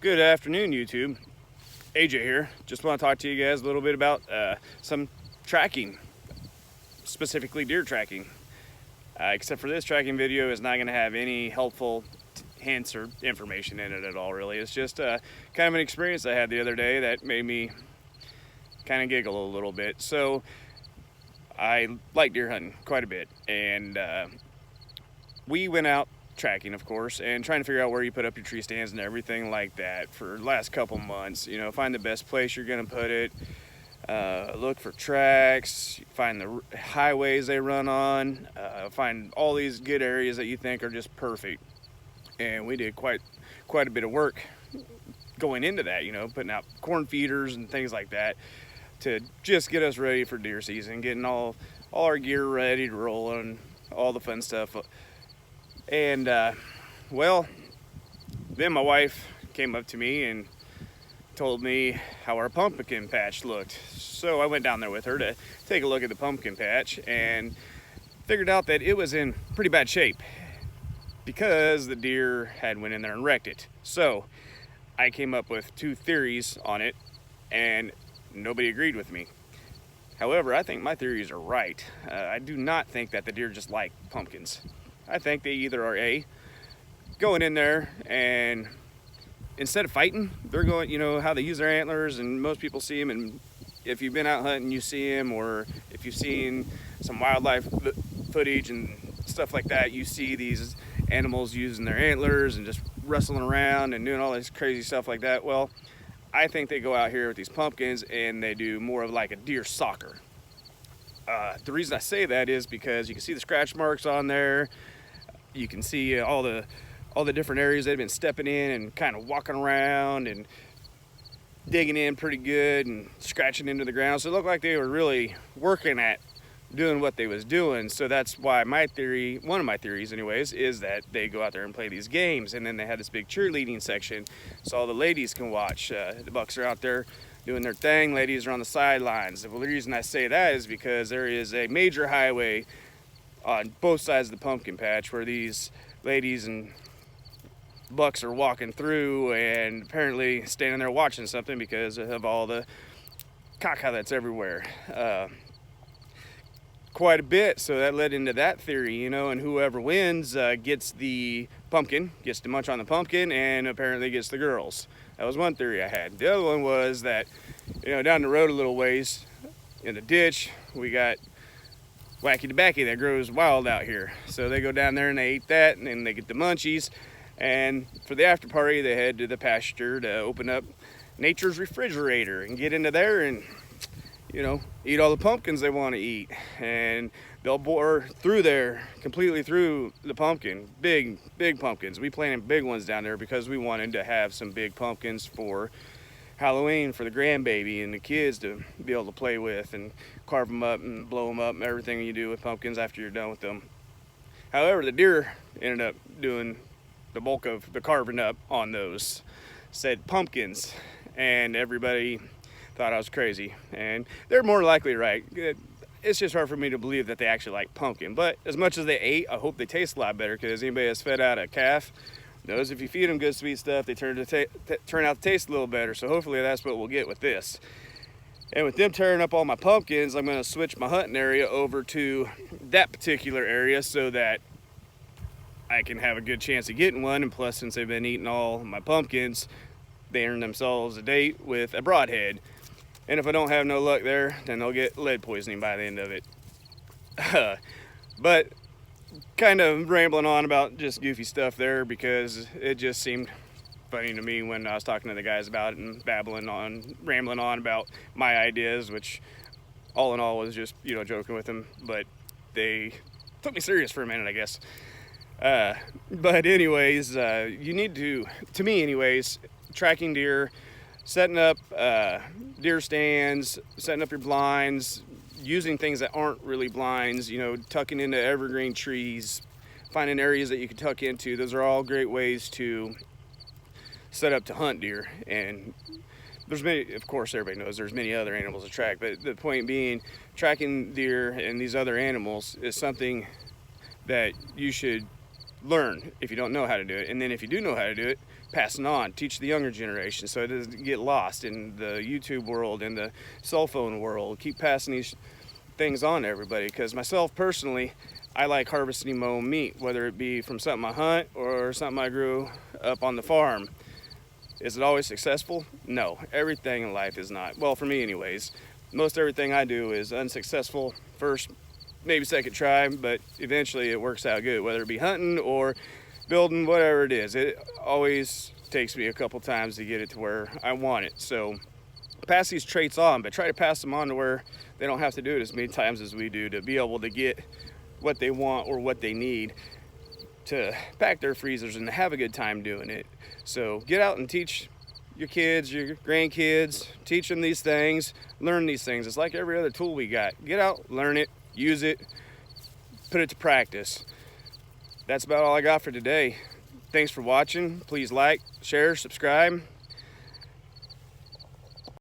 Good afternoon, YouTube. AJ here. Just want to talk to you guys a little bit about some tracking, specifically deer tracking. Except for this tracking video is not going to have any helpful hints or information in it at all, really. It's just kind of an experience I had the other day that made me kind of giggle a little bit. So I like deer hunting quite a bit, and we went out tracking, of course, and trying to figure out where you put up your tree stands and everything like that for the last couple months. You know, find the best place you're going to put it, look for tracks, find the highways they run on, find all these good areas that you think are just perfect. And we did quite a bit of work going into that, you know, putting out corn feeders and things like that to just get us ready for deer season, getting all our gear ready to roll and all the fun stuff. And well, then my wife came up to me and told me how our pumpkin patch looked. So I went down there with her to take a look at the pumpkin patch and figured out that it was in pretty bad shape because the deer had went in there and wrecked it. So I came up with two theories on it and nobody agreed with me. However, I think my theories are right. I do not think that the deer just like pumpkins. I think they either are going in there and instead of fighting, they're going, you know, how they use their antlers, and most people see them, and if you've been out hunting, you see them, or if you've seen some wildlife footage and stuff like that, you see these animals using their antlers and just wrestling around and doing all this crazy stuff like that. Well, I think they go out here with these pumpkins and they do more of like a deer soccer. The reason I say that is because you can see the scratch marks on there. You can see all the different areas they've been stepping in and kind of walking around and digging in pretty good and scratching into the ground. So it looked like they were really working at doing what they was doing. So that's why my theory, one of my theories anyways, is that they go out there and play these games, and then they had this big cheerleading section so all the ladies can watch. The bucks are out there doing their thing, ladies are on the sidelines. The reason I say that is because there is a major highway on both sides of the pumpkin patch where these ladies and bucks are walking through and apparently standing there watching something because of all the caca that's everywhere. Quite a bit, so that led into that theory, you know, and whoever wins gets the pumpkin, gets to munch on the pumpkin, and apparently gets the girls. That was one theory I had. The other one was that, you know, down the road a little ways in the ditch, we got wacky tobacco that grows wild out here. So they go down there and they eat that, and then they get the munchies. And for the after party, they head to the pasture to open up nature's refrigerator and get into there and, you know, eat all the pumpkins they want to eat. And they'll bore through there, completely through the pumpkin, big pumpkins. We planted big ones down there because we wanted to have some big pumpkins for Halloween for the grandbaby and the kids to be able to play with and carve them up and blow them up and everything you do with pumpkins after you're done with them. However, the deer ended up doing the bulk of the carving up on those said pumpkins, and everybody thought I was crazy, and they're more likely right. It's just hard for me to believe that they actually like pumpkin, but as much as they ate, I hope they taste a lot better, because anybody that's fed out a calf knows if you feed them good sweet stuff, they turn out to taste a little better. So hopefully that's what we'll get with this. And with them tearing up all my pumpkins, I'm going to switch my hunting area over to that particular area so that I can have a good chance of getting one. And plus, since they've been eating all my pumpkins, they earn themselves a date with a broadhead. And if I don't have no luck there, then they'll get lead poisoning by the end of it. But kind of rambling on about just goofy stuff there because it just seemed funny to me when I was talking to the guys about it and rambling on about my ideas, which all in all was just, you know, joking with them, but they took me serious for a minute, I guess. But anyways, you need to me anyways, tracking deer, setting up deer stands, setting up your blinds, using things that aren't really blinds, you know, tucking into evergreen trees, finding areas that you can tuck into. Those are all great ways to set up to hunt deer. And there's many, of course, everybody knows there's many other animals to track, but the point being, tracking deer and these other animals is something that you should learn if you don't know how to do it. And then if you do know how to do it, passing on, teach the younger generation so it doesn't get lost in the YouTube world and the cell phone world. Keep passing these things on to everybody, because myself personally, I like harvesting my own meat, whether it be from something I hunt or something I grew up on the farm. Is it always successful? No, everything in life is not. Well, for me anyways. Most everything I do is unsuccessful first, maybe second try, but eventually it works out good, whether it be hunting or building, whatever it is. It always takes me a couple times to get it to where I want it. So pass these traits on, but try to pass them on to where they don't have to do it as many times as we do to be able to get what they want or what they need to pack their freezers and have a good time doing it. So get out and teach your kids, your grandkids, teach them these things, learn these things. It's like every other tool we got. Get out, learn it, use it, put it to practice. That's about all I got for today. Thanks for watching. Please like, share, subscribe.